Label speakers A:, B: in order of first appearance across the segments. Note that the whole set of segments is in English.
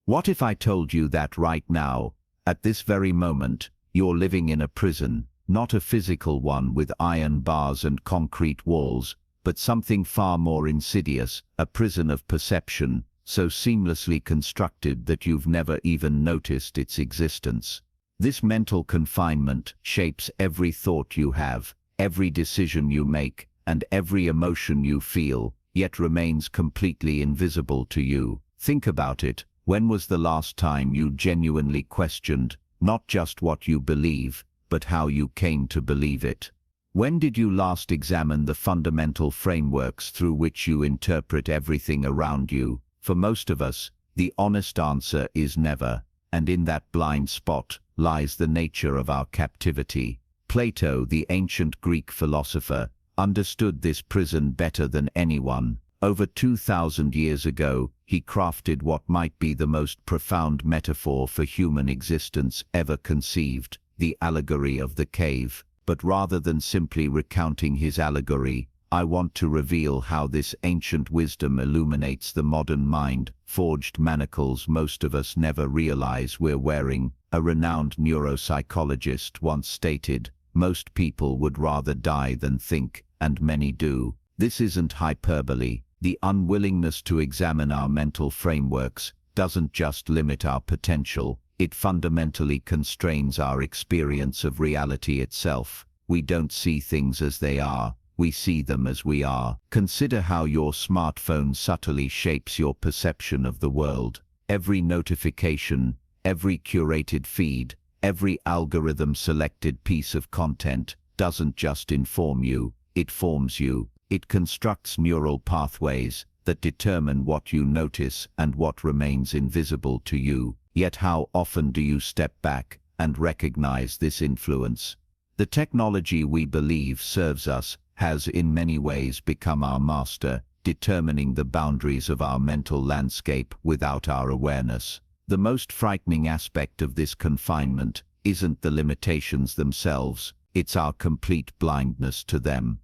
A: What if I told you that right now, at this very moment, you're living in a prison, not a physical one with iron bars and concrete walls, but something far more insidious, a prison of perception, so seamlessly constructed that you've never even noticed its existence. This mental confinement shapes every thought you have, every decision you make, and every emotion you feel, yet remains completely invisible to you. Think about it. When was the last time you genuinely questioned, not just what you believe, but how you came to believe it? When did you last examine the fundamental frameworks through which you interpret everything around you? For most of us, the honest answer is never, and in that blind spot lies the nature of our captivity. Plato, the ancient Greek philosopher, understood this prison better than anyone. Over 2,000 years ago, he crafted what might be the most profound metaphor for human existence ever conceived, the allegory of the cave. But rather than simply recounting his allegory, I want to reveal how this ancient wisdom illuminates the modern mind, forged manacles most of us never realize we're wearing. A renowned neuropsychologist once stated, "Most people would rather die than think, and many do." This isn't hyperbole. The unwillingness to examine our mental frameworks doesn't just limit our potential, it fundamentally constrains our experience of reality itself. We don't see things as they are, we see them as we are. Consider how your smartphone subtly shapes your perception of the world. Every notification, every curated feed, every algorithm-selected piece of content doesn't just inform you, it forms you. It constructs neural pathways that determine what you notice and what remains invisible to you. Yet how often do you step back and recognize this influence? The technology we believe serves us has in many ways become our master, determining the boundaries of our mental landscape without our awareness. The most frightening aspect of this confinement isn't the limitations themselves, it's our complete blindness to them.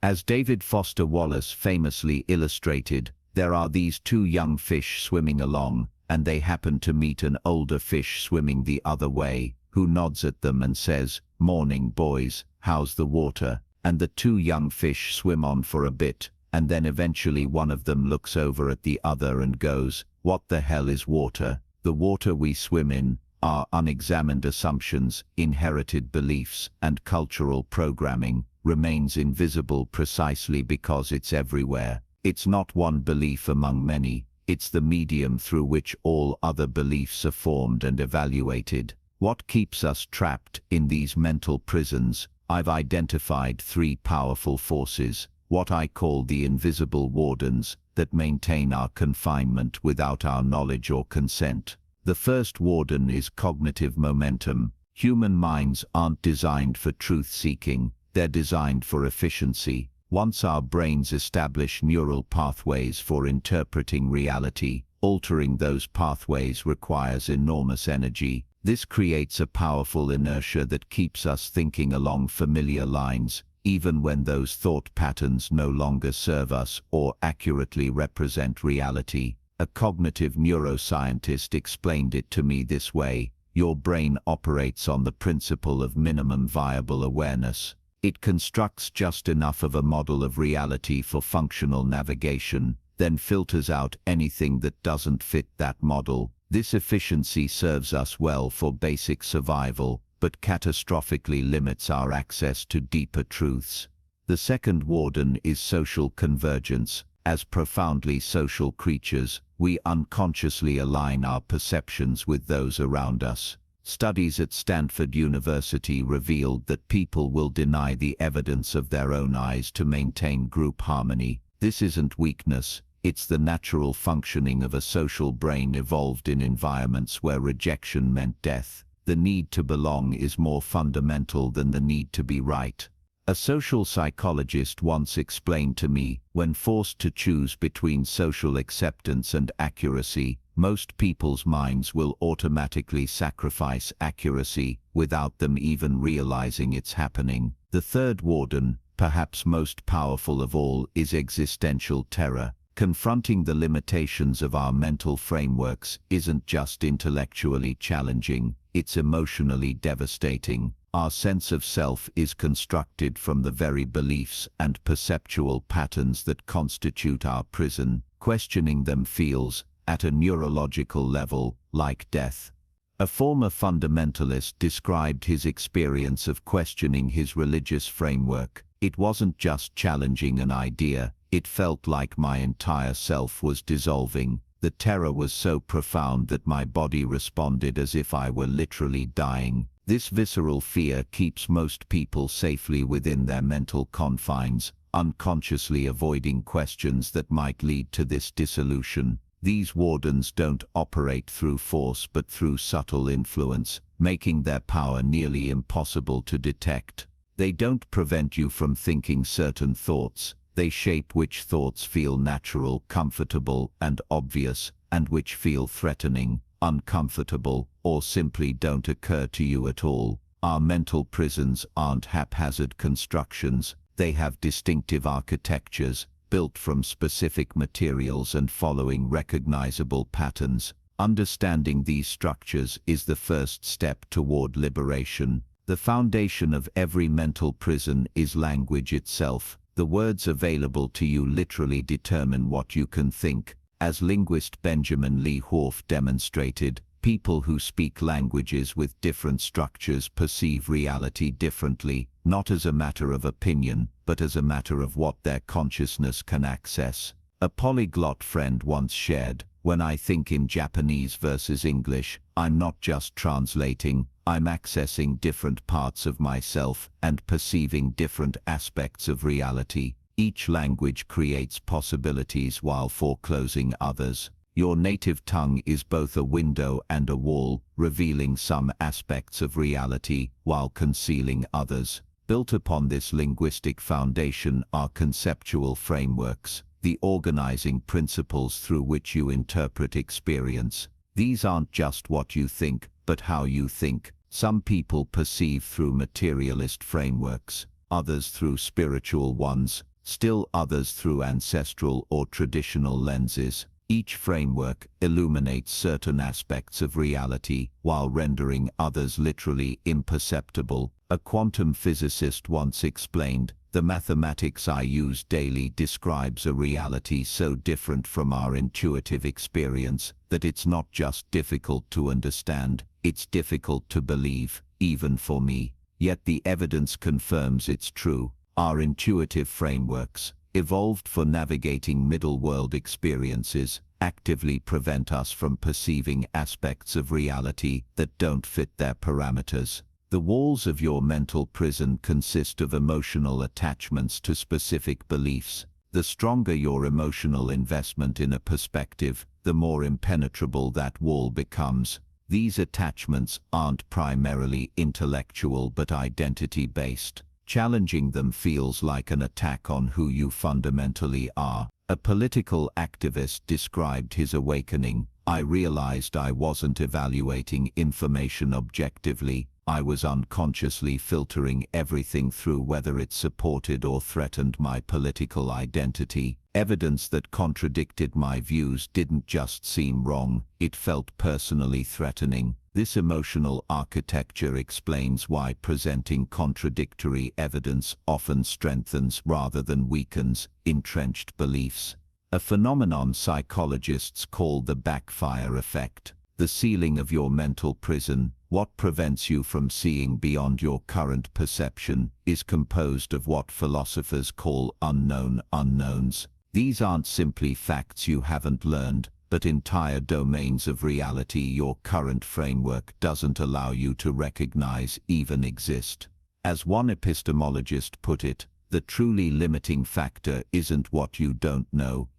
A: As David Foster Wallace famously illustrated, there are these two young fish swimming along, and they happen to meet an older fish swimming the other way, who nods at them and says, "Morning, boys, how's the water?" And the two young fish swim on for a bit, and then eventually one of them looks over at the other and goes, "What the hell is water?" The water we swim in, our unexamined assumptions, inherited beliefs, and cultural programming, remains invisible precisely because it's everywhere. It's not one belief among many, it's the medium through which all other beliefs are formed and evaluated. What keeps us trapped in these mental prisons? I've identified three powerful forces, what I call the invisible wardens, that maintain our confinement without our knowledge or consent. The first warden is cognitive momentum. Human minds aren't designed for truth-seeking, they're designed for efficiency. Once our brains establish neural pathways for interpreting reality, altering those pathways requires enormous energy. This creates a powerful inertia that keeps us thinking along familiar lines, even when those thought patterns no longer serve us or accurately represent reality. A cognitive neuroscientist explained it to me this way: your brain operates on the principle of minimum viable awareness. It constructs just enough of a model of reality for functional navigation, then filters out anything that doesn't fit that model. This efficiency serves us well for basic survival, but catastrophically limits our access to deeper truths. The second warden is social convergence. As profoundly social creatures, we unconsciously align our perceptions with those around us. Studies at Stanford University revealed that people will deny the evidence of their own eyes to maintain group harmony. This isn't weakness, it's the natural functioning of a social brain evolved in environments where rejection meant death. The need to belong is more fundamental than the need to be right. A social psychologist once explained to me, when forced to choose between social acceptance and accuracy, most people's minds will automatically sacrifice accuracy without them even realizing it's happening. The third warden, perhaps most powerful of all, is existential terror. Confronting the limitations of our mental frameworks isn't just intellectually challenging, it's emotionally devastating. Our sense of self is constructed from the very beliefs and perceptual patterns that constitute our prison. Questioning them feels, at a neurological level, like death. A former fundamentalist described his experience of questioning his religious framework. It wasn't just challenging an idea, it felt like my entire self was dissolving. The terror was so profound that my body responded as if I were literally dying. This visceral fear keeps most people safely within their mental confines, unconsciously avoiding questions that might lead to this dissolution. These wardens don't operate through force but through subtle influence, making their power nearly impossible to detect. They don't prevent you from thinking certain thoughts. They shape which thoughts feel natural, comfortable, and obvious, and which feel threatening, uncomfortable, or simply don't occur to you at all. Our mental prisons aren't haphazard constructions. They have distinctive architectures, built from specific materials and following recognizable patterns. Understanding these structures is the first step toward liberation. The foundation of every mental prison is language itself. The words available to you literally determine what you can think. As linguist Benjamin Lee Whorf demonstrated, people who speak languages with different structures perceive reality differently, not as a matter of opinion, but as a matter of what their consciousness can access. A polyglot friend once shared, "When I think in Japanese versus English, I'm not just translating, I'm accessing different parts of myself and perceiving different aspects of reality. Each language creates possibilities while foreclosing others. Your native tongue is both a window and a wall, revealing some aspects of reality while concealing others." Built upon this linguistic foundation are conceptual frameworks, the organizing principles through which you interpret experience. These aren't just what you think, but how you think. Some people perceive through materialist frameworks, others through spiritual ones, still others through ancestral or traditional lenses. Each framework illuminates certain aspects of reality while rendering others literally imperceptible. A quantum physicist once explained, "The mathematics I use daily describes a reality so different from our intuitive experience that it's not just difficult to understand, it's difficult to believe, even for me. Yet the evidence confirms it's true." Our intuitive frameworks, evolved for navigating middle-world experiences, actively prevent us from perceiving aspects of reality that don't fit their parameters. The walls of your mental prison consist of emotional attachments to specific beliefs. The stronger your emotional investment in a perspective, the more impenetrable that wall becomes. These attachments aren't primarily intellectual but identity-based. Challenging them feels like an attack on who you fundamentally are. A political activist described his awakening, "I realized I wasn't evaluating information objectively. I was unconsciously filtering everything through whether it supported or threatened my political identity. Evidence that contradicted my views didn't just seem wrong, it felt personally threatening." This emotional architecture explains why presenting contradictory evidence often strengthens rather than weakens entrenched beliefs. A phenomenon psychologists call the backfire effect. The ceiling of your mental prison, what prevents you from seeing beyond your current perception, is composed of what philosophers call unknown unknowns. These aren't simply facts you haven't learned, but entire domains of reality your current framework doesn't allow you to recognize even exist. As one epistemologist put it, the truly limiting factor isn't what you don't know,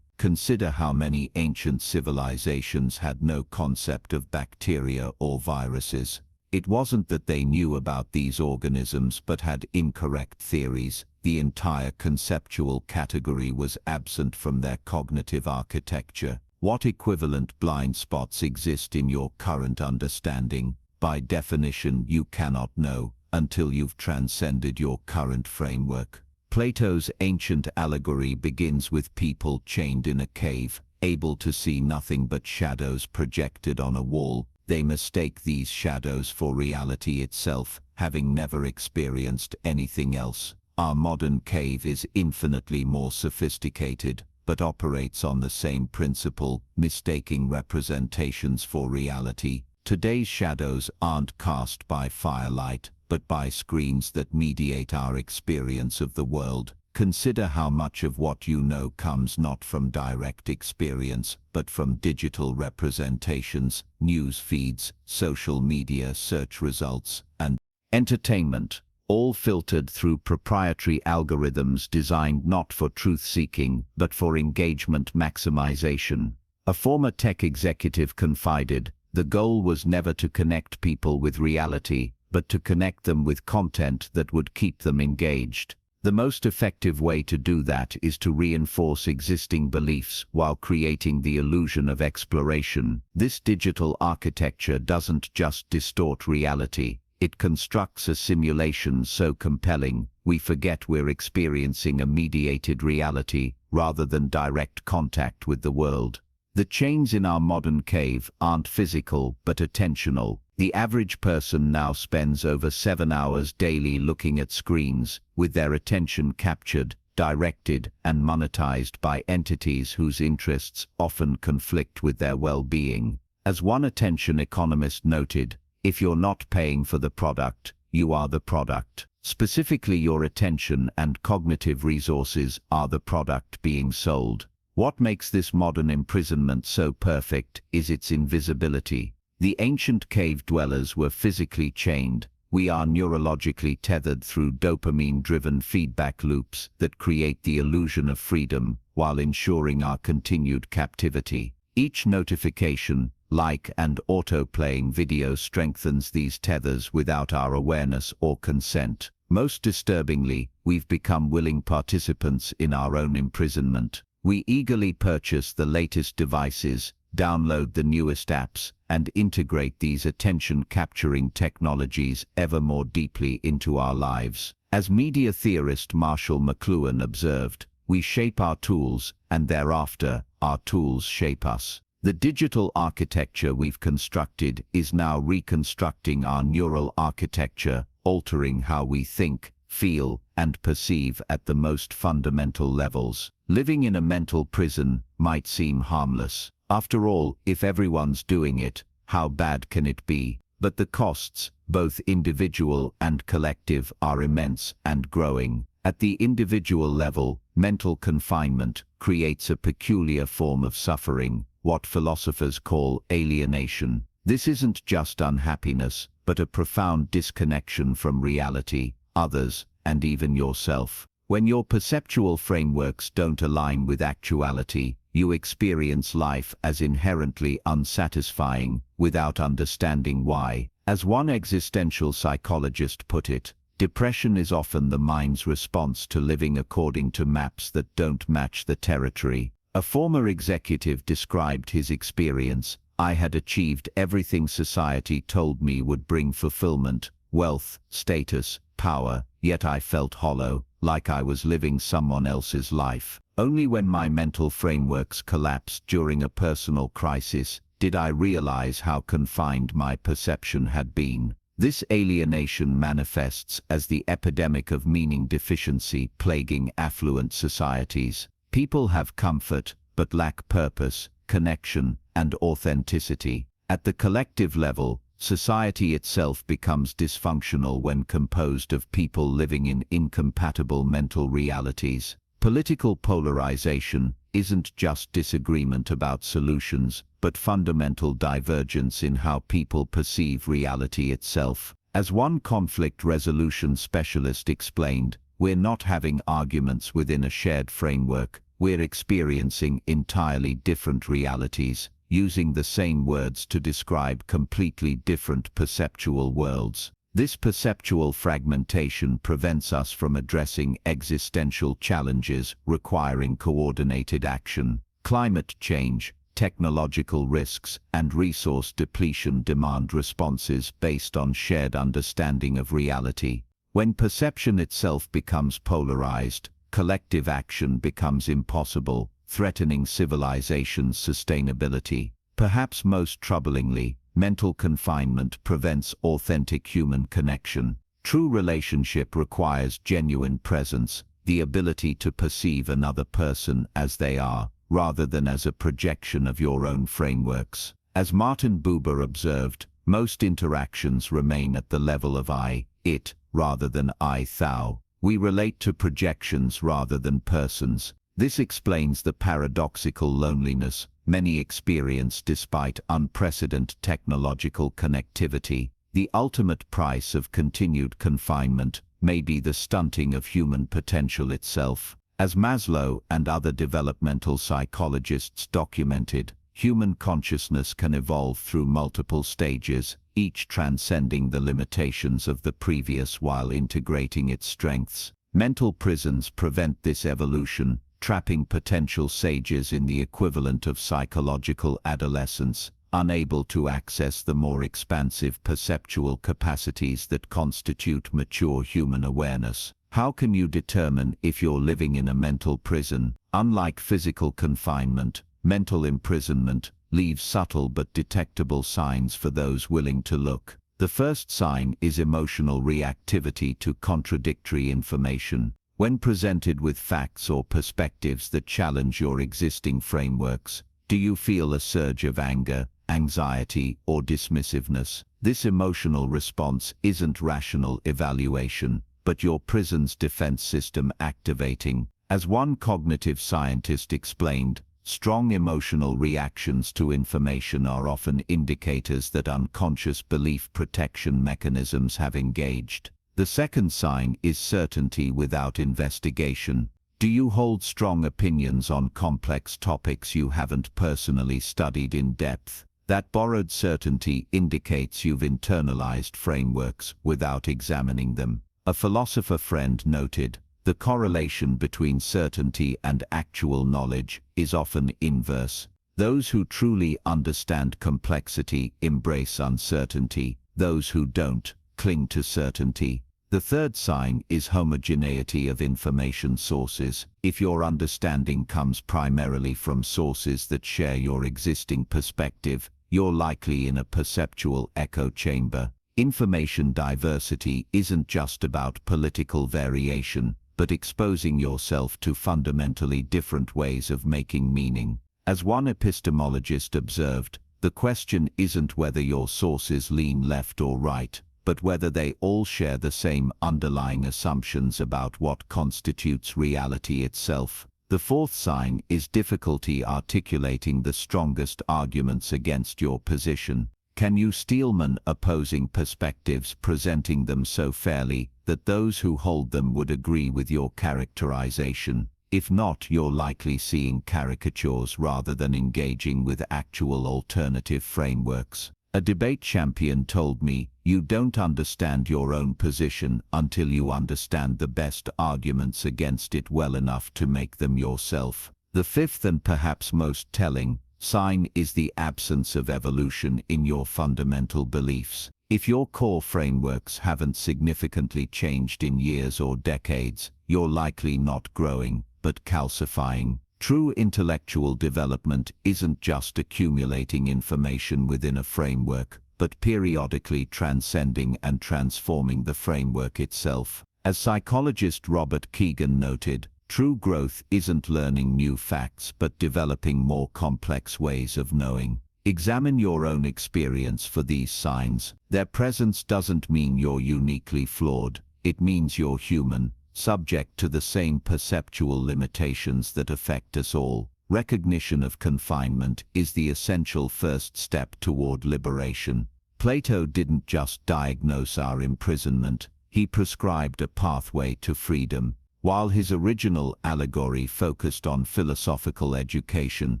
A: Consider how many ancient civilizations had no concept of bacteria or viruses. It wasn't that they knew about these organisms but had incorrect theories. The entire conceptual category was absent from their cognitive architecture. What equivalent blind spots exist in your current understanding? By definition, you cannot know until you've transcended your current framework. Plato's ancient allegory begins with people chained in a cave, able to see nothing but shadows projected on a wall. They mistake these shadows for reality itself, having never experienced anything else. Our modern cave is infinitely more sophisticated, but operates on the same principle, mistaking representations for reality. Today's shadows aren't cast by firelight, but by screens that mediate our experience of the world. Consider how much of what you know comes not from direct experience, but from digital representations, news feeds, social media search results, and entertainment, all filtered through proprietary algorithms designed not for truth-seeking, but for engagement maximization. A former tech executive confided, "The goal was never to connect people with reality, but to connect them with content that would keep them engaged." The most effective way to do that is to reinforce existing beliefs while creating the illusion of exploration. This digital architecture doesn't just distort reality, it constructs a simulation so compelling, we forget we're experiencing a mediated reality rather than direct contact with the world. The chains in our modern cave aren't physical but attentional. The average person now spends over 7 hours daily looking at screens, with their attention captured, directed, and monetized by entities whose interests often conflict with their well-being. As one attention economist noted, if you're not paying for the product, you are the product. Specifically, your attention and cognitive resources are the product being sold. What makes this modern imprisonment so perfect is its invisibility. The ancient cave dwellers were physically chained. We are neurologically tethered through dopamine-driven feedback loops that create the illusion of freedom while ensuring our continued captivity. Each notification, like, and auto-playing video strengthens these tethers without our awareness or consent. Most disturbingly, we've become willing participants in our own imprisonment. We eagerly purchase the latest devices, download the newest apps, and integrate these attention-capturing technologies ever more deeply into our lives. As media theorist Marshall McLuhan observed, we shape our tools, and thereafter, our tools shape us. The digital architecture we've constructed is now reconstructing our neural architecture, altering how we think, feel, and perceive at the most fundamental levels. Living in a mental prison might seem harmless. After all, if everyone's doing it, how bad can it be? But the costs, both individual and collective, are immense and growing. At the individual level, mental confinement creates a peculiar form of suffering, what philosophers call alienation. This isn't just unhappiness, but a profound disconnection from reality, others, and even yourself. When your perceptual frameworks don't align with actuality, you experience life as inherently unsatisfying, without understanding why. As one existential psychologist put it, depression is often the mind's response to living according to maps that don't match the territory. A former executive described his experience, "I had achieved everything society told me would bring fulfillment, wealth, status, power, yet I felt hollow, like I was living someone else's life. Only when my mental frameworks collapsed during a personal crisis did I realize how confined my perception had been." This alienation manifests as the epidemic of meaning deficiency plaguing affluent societies. People have comfort, but lack purpose, connection, and authenticity. At the collective level, society itself becomes dysfunctional when composed of people living in incompatible mental realities. Political polarization isn't just disagreement about solutions, but fundamental divergence in how people perceive reality itself. As one conflict resolution specialist explained, we're not having arguments within a shared framework, we're experiencing entirely different realities, using the same words to describe completely different perceptual worlds. This perceptual fragmentation prevents us from addressing existential challenges requiring coordinated action. Climate change, technological risks, and resource depletion demand responses based on shared understanding of reality. When perception itself becomes polarized, collective action becomes impossible, threatening civilization's sustainability. Perhaps most troublingly, mental confinement prevents authentic human connection. True relationship requires genuine presence, the ability to perceive another person as they are, rather than as a projection of your own frameworks. As Martin Buber observed, most interactions remain at the level of I, it, rather than I, thou. We relate to projections rather than persons. This explains the paradoxical loneliness many experience despite unprecedented technological connectivity. The ultimate price of continued confinement may be the stunting of human potential itself. As Maslow and other developmental psychologists documented, human consciousness can evolve through multiple stages, each transcending the limitations of the previous while integrating its strengths. Mental prisons prevent this evolution, trapping potential sages in the equivalent of psychological adolescence, unable to access the more expansive perceptual capacities that constitute mature human awareness. How can you determine if you're living in a mental prison? Unlike physical confinement, mental imprisonment leaves subtle but detectable signs for those willing to look. The first sign is emotional reactivity to contradictory information. When presented with facts or perspectives that challenge your existing frameworks, do you feel a surge of anger, anxiety, or dismissiveness? This emotional response isn't rational evaluation, but your prison's defense system activating. As one cognitive scientist explained, strong emotional reactions to information are often indicators that unconscious belief protection mechanisms have engaged. The second sign is certainty without investigation. Do you hold strong opinions on complex topics you haven't personally studied in depth? That borrowed certainty indicates you've internalized frameworks without examining them. A philosopher friend noted, the correlation between certainty and actual knowledge is often inverse. Those who truly understand complexity embrace uncertainty. Those who don't cling to certainty. The third sign is homogeneity of information sources. If your understanding comes primarily from sources that share your existing perspective, you're likely in a perceptual echo chamber. Information diversity isn't just about political variation, but exposing yourself to fundamentally different ways of making meaning. As one epistemologist observed, the question isn't whether your sources lean left or right, but whether they all share the same underlying assumptions about what constitutes reality itself. The fourth sign is difficulty articulating the strongest arguments against your position. Can you steelman opposing perspectives, presenting them so fairly that those who hold them would agree with your characterization? If not, you're likely seeing caricatures rather than engaging with actual alternative frameworks. A debate champion told me, you don't understand your own position until you understand the best arguments against it well enough to make them yourself. The fifth and perhaps most telling sign is the absence of evolution in your fundamental beliefs. If your core frameworks haven't significantly changed in years or decades, you're likely not growing, but calcifying. True intellectual development isn't just accumulating information within a framework, but periodically transcending and transforming the framework itself. As psychologist Robert Keegan noted, true growth isn't learning new facts but developing more complex ways of knowing. Examine your own experience for these signs. Their presence doesn't mean you're uniquely flawed, it means you're human, subject to the same perceptual limitations that affect us all. Recognition of confinement is the essential first step toward liberation. Plato didn't just diagnose our imprisonment, he prescribed a pathway to freedom. While his original allegory focused on philosophical education,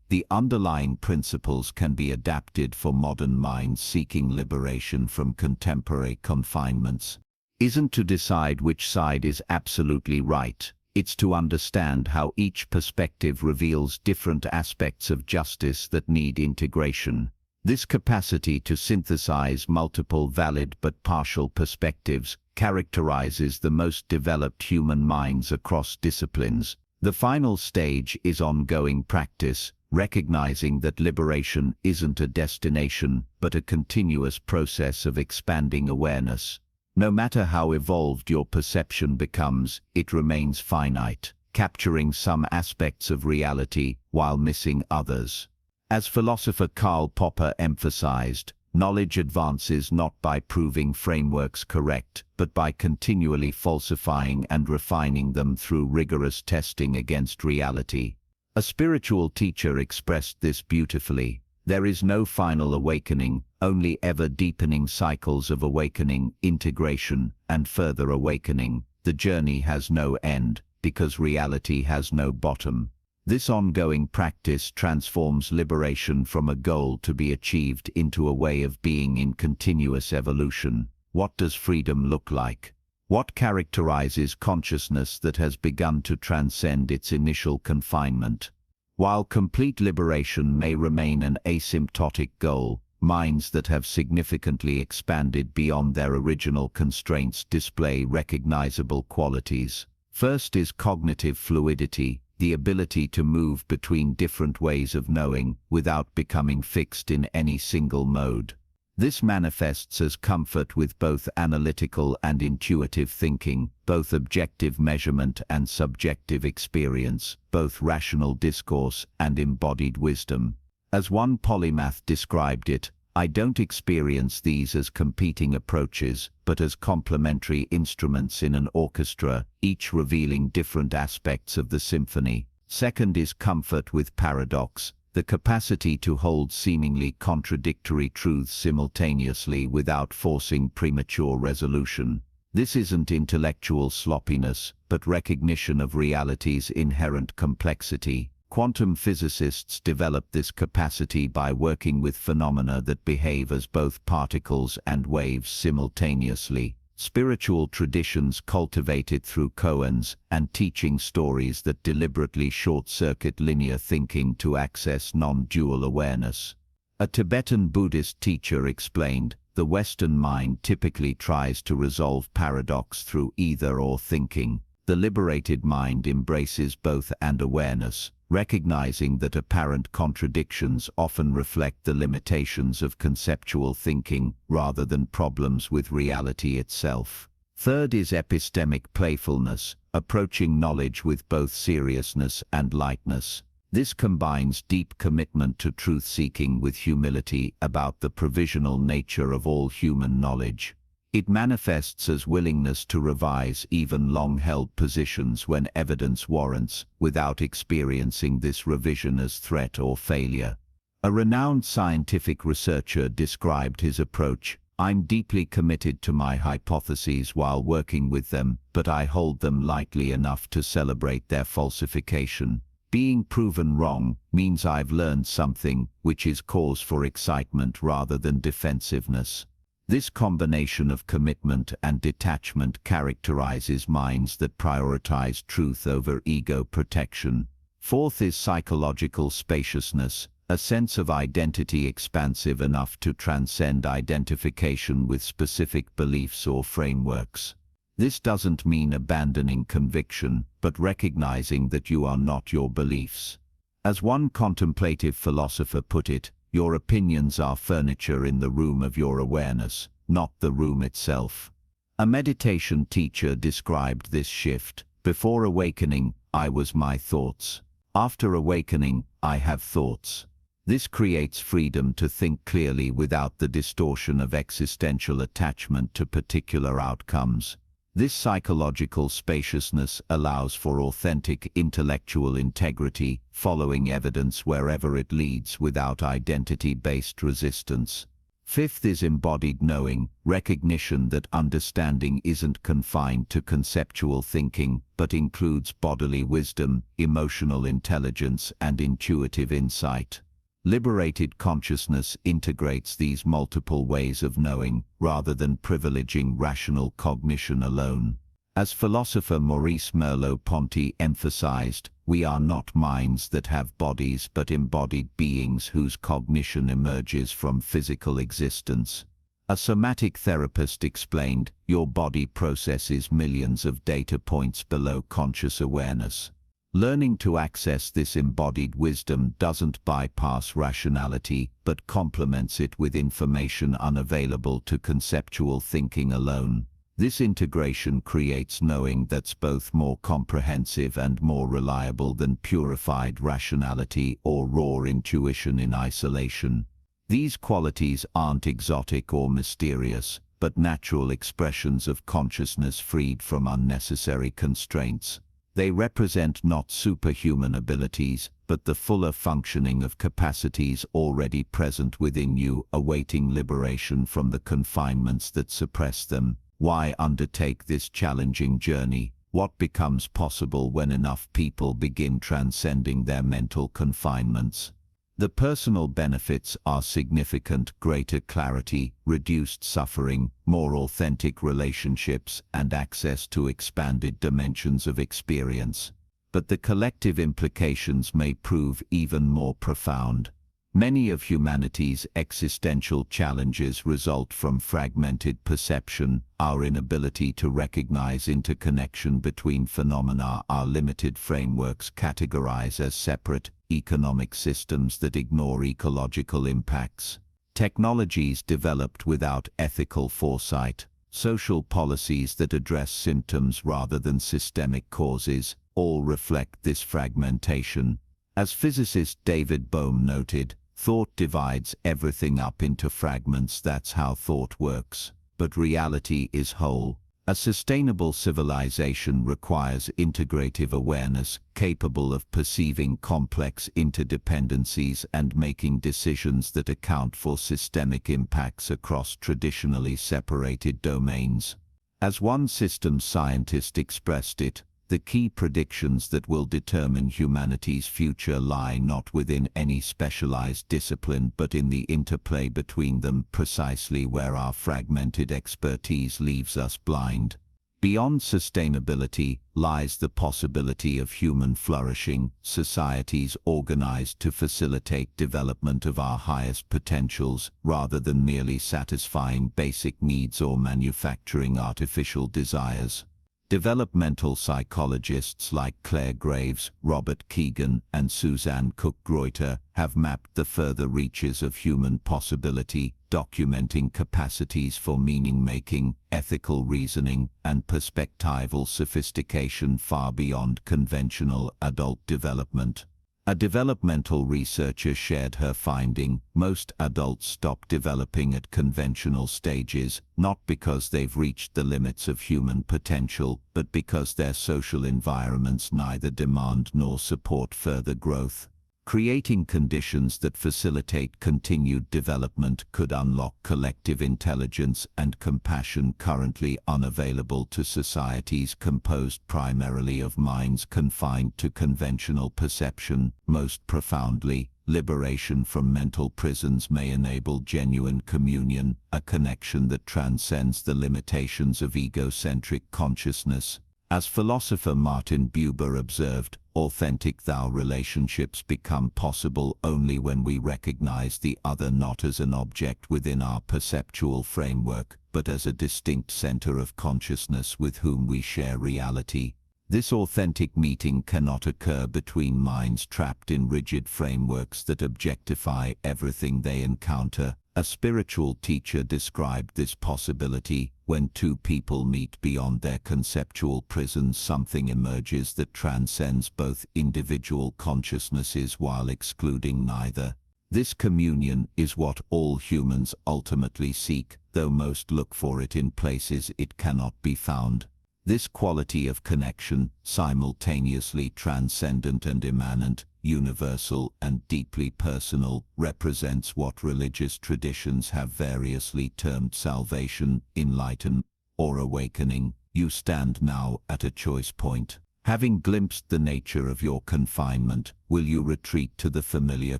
A: the underlying principles can be adapted for modern minds seeking liberation from contemporary confinements. Isn't to decide which side is absolutely right, it's to understand how each perspective reveals different aspects of justice that need integration. This capacity to synthesize multiple valid but partial perspectives characterizes the most developed human minds across disciplines. The final stage is ongoing practice, recognizing that liberation isn't a destination but a continuous process of expanding awareness. No matter how evolved your perception becomes, it remains finite, capturing some aspects of reality while missing others. As philosopher Karl Popper emphasized, knowledge advances not by proving frameworks correct, but by continually falsifying and refining them through rigorous testing against reality. A spiritual teacher expressed this beautifully. There is no final awakening, only ever-deepening cycles of awakening, integration, and further awakening. The journey has no end, because reality has no bottom. This ongoing practice transforms liberation from a goal to be achieved into a way of being in continuous evolution. What does freedom look like? What characterizes consciousness that has begun to transcend its initial confinement? While complete liberation may remain an asymptotic goal, minds that have significantly expanded beyond their original constraints display recognizable qualities. First is cognitive fluidity, the ability to move between different ways of knowing without becoming fixed in any single mode. This manifests as comfort with both analytical and intuitive thinking, both objective measurement and subjective experience, both rational discourse and embodied wisdom. As one polymath described it, I don't experience these as competing approaches, but as complementary instruments in an orchestra, each revealing different aspects of the symphony. Second is comfort with paradox, the capacity to hold seemingly contradictory truths simultaneously without forcing premature resolution. This isn't intellectual sloppiness, but recognition of reality's inherent complexity. Quantum physicists develop this capacity by working with phenomena that behave as both particles and waves simultaneously. Spiritual traditions cultivate it through koans and teaching stories that deliberately short-circuit linear thinking to access non-dual awareness. A Tibetan Buddhist teacher explained, the Western mind typically tries to resolve paradox through either-or thinking. The liberated mind embraces both and awareness, recognizing that apparent contradictions often reflect the limitations of conceptual thinking rather than problems with reality itself. Third is epistemic playfulness, approaching knowledge with both seriousness and lightness. This combines deep commitment to truth-seeking with humility about the provisional nature of all human knowledge. It manifests as willingness to revise even long-held positions when evidence warrants, without experiencing this revision as threat or failure. A renowned scientific researcher described his approach, "I'm deeply committed to my hypotheses while working with them, but I hold them lightly enough to celebrate their falsification. Being proven wrong means I've learned something, which is cause for excitement rather than defensiveness." This combination of commitment and detachment characterizes minds that prioritize truth over ego protection. Fourth is psychological spaciousness, a sense of identity expansive enough to transcend identification with specific beliefs or frameworks. This doesn't mean abandoning conviction, but recognizing that you are not your beliefs. As one contemplative philosopher put it, your opinions are furniture in the room of your awareness, not the room itself. A meditation teacher described this shift. Before awakening, I was my thoughts. After awakening, I have thoughts. This creates freedom to think clearly without the distortion of existential attachment to particular outcomes. This psychological spaciousness allows for authentic intellectual integrity, following evidence wherever it leads without identity-based resistance. Fifth is embodied knowing, recognition that understanding isn't confined to conceptual thinking, but includes bodily wisdom, emotional intelligence, and intuitive insight. Liberated consciousness integrates these multiple ways of knowing, rather than privileging rational cognition alone. As philosopher Maurice Merleau-Ponty emphasized, we are not minds that have bodies but embodied beings whose cognition emerges from physical existence. A somatic therapist explained, your body processes millions of data points below conscious awareness. Learning to access this embodied wisdom doesn't bypass rationality, but complements it with information unavailable to conceptual thinking alone. This integration creates knowing that's both more comprehensive and more reliable than purified rationality or raw intuition in isolation. These qualities aren't exotic or mysterious, but natural expressions of consciousness freed from unnecessary constraints. They represent not superhuman abilities, but the fuller functioning of capacities already present within you, awaiting liberation from the confinements that suppress them. Why undertake this challenging journey? What becomes possible when enough people begin transcending their mental confinements? The personal benefits are significant: greater clarity, reduced suffering, more authentic relationships, and access to expanded dimensions of experience. But the collective implications may prove even more profound. Many of humanity's existential challenges result from fragmented perception, our inability to recognize interconnection between phenomena, our limited frameworks categorize as separate, economic systems that ignore ecological impacts, technologies developed without ethical foresight, social policies that address symptoms rather than systemic causes, all reflect this fragmentation. As physicist David Bohm noted, thought divides everything up into fragments. That's how thought works. But reality is whole. A sustainable civilization requires integrative awareness, capable of perceiving complex interdependencies and making decisions that account for systemic impacts across traditionally separated domains. As one systems scientist expressed it, the key predictions that will determine humanity's future lie not within any specialized discipline but in the interplay between them, precisely where our fragmented expertise leaves us blind. Beyond sustainability lies the possibility of human flourishing, societies organized to facilitate development of our highest potentials, rather than merely satisfying basic needs or manufacturing artificial desires. Developmental psychologists like Claire Graves, Robert Keegan, and Suzanne Cook-Greuter have mapped the further reaches of human possibility, documenting capacities for meaning-making, ethical reasoning, and perspectival sophistication far beyond conventional adult development. A developmental researcher shared her finding: most adults stop developing at conventional stages, not because they've reached the limits of human potential, but because their social environments neither demand nor support further growth. Creating conditions that facilitate continued development could unlock collective intelligence and compassion currently unavailable to societies composed primarily of minds confined to conventional perception. Most profoundly, liberation from mental prisons may enable genuine communion, a connection that transcends the limitations of egocentric consciousness. As philosopher Martin Buber observed, authentic thou relationships become possible only when we recognize the other not as an object within our perceptual framework, but as a distinct center of consciousness with whom we share reality. This authentic meeting cannot occur between minds trapped in rigid frameworks that objectify everything they encounter. A spiritual teacher described this possibility: when two people meet beyond their conceptual prisons, something emerges that transcends both individual consciousnesses while excluding neither. This communion is what all humans ultimately seek, though most look for it in places it cannot be found. This quality of connection, simultaneously transcendent and immanent, universal and deeply personal, represents what religious traditions have variously termed salvation, enlightenment, or awakening. You stand now at a choice point. Having glimpsed the nature of your confinement, will you retreat to the familiar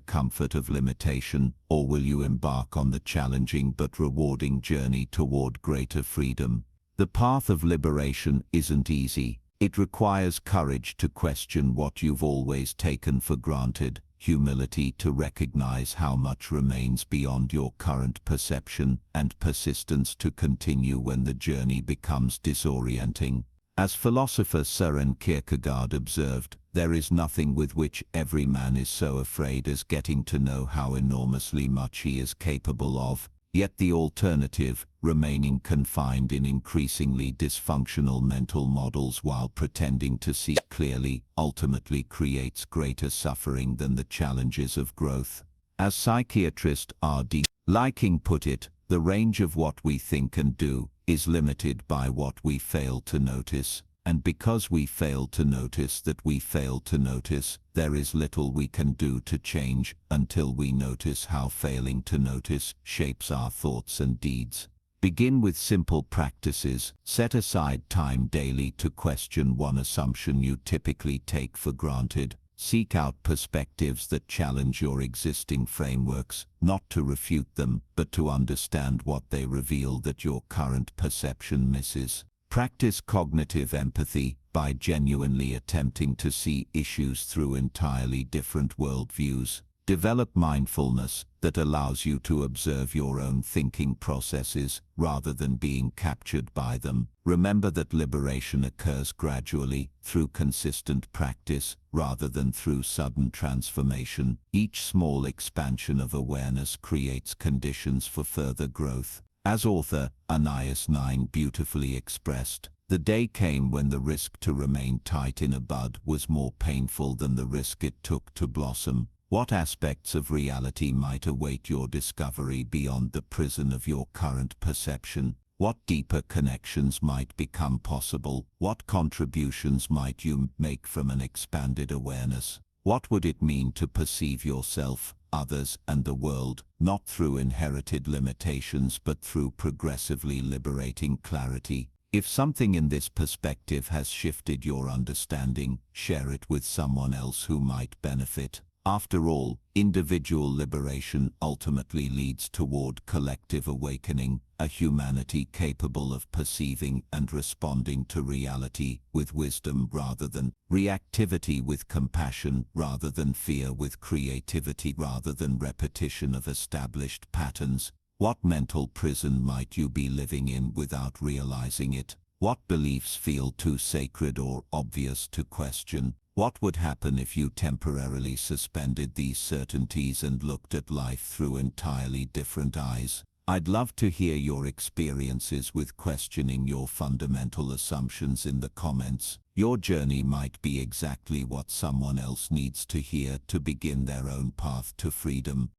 A: comfort of limitation, or will you embark on the challenging but rewarding journey toward greater freedom? The path of liberation isn't easy. It requires courage to question what you've always taken for granted, humility to recognize how much remains beyond your current perception, and persistence to continue when the journey becomes disorienting. As philosopher Søren Kierkegaard observed, there is nothing with which every man is so afraid as getting to know how enormously much he is capable of. Yet the alternative, remaining confined in increasingly dysfunctional mental models while pretending to see clearly, ultimately creates greater suffering than the challenges of growth. As psychiatrist R.D. Liking put it, the range of what we think and do is limited by what we fail to notice. And because we fail to notice that we fail to notice, there is little we can do to change until we notice how failing to notice shapes our thoughts and deeds. Begin with simple practices. Set aside time daily to question one assumption you typically take for granted. Seek out perspectives that challenge your existing frameworks, not to refute them, but to understand what they reveal that your current perception misses. Practice cognitive empathy by genuinely attempting to see issues through entirely different worldviews. Develop mindfulness that allows you to observe your own thinking processes rather than being captured by them. Remember that liberation occurs gradually through consistent practice rather than through sudden transformation. Each small expansion of awareness creates conditions for further growth. As author Anais Nin beautifully expressed, the day came when the risk to remain tight in a bud was more painful than the risk it took to blossom. What aspects of reality might await your discovery beyond the prison of your current perception? What deeper connections might become possible? What contributions might you make from an expanded awareness? What would it mean to perceive yourself, others, and the world, not through inherited limitations but through progressively liberating clarity? If something in this perspective has shifted your understanding, share it with someone else who might benefit. After all, individual liberation ultimately leads toward collective awakening, a humanity capable of perceiving and responding to reality with wisdom rather than reactivity, with compassion rather than fear, with creativity rather than repetition of established patterns. What mental prison might you be living in without realizing it? What beliefs feel too sacred or obvious to question? What would happen if you temporarily suspended these certainties and looked at life through entirely different eyes? I'd love to hear your experiences with questioning your fundamental assumptions in the comments. Your journey might be exactly what someone else needs to hear to begin their own path to freedom.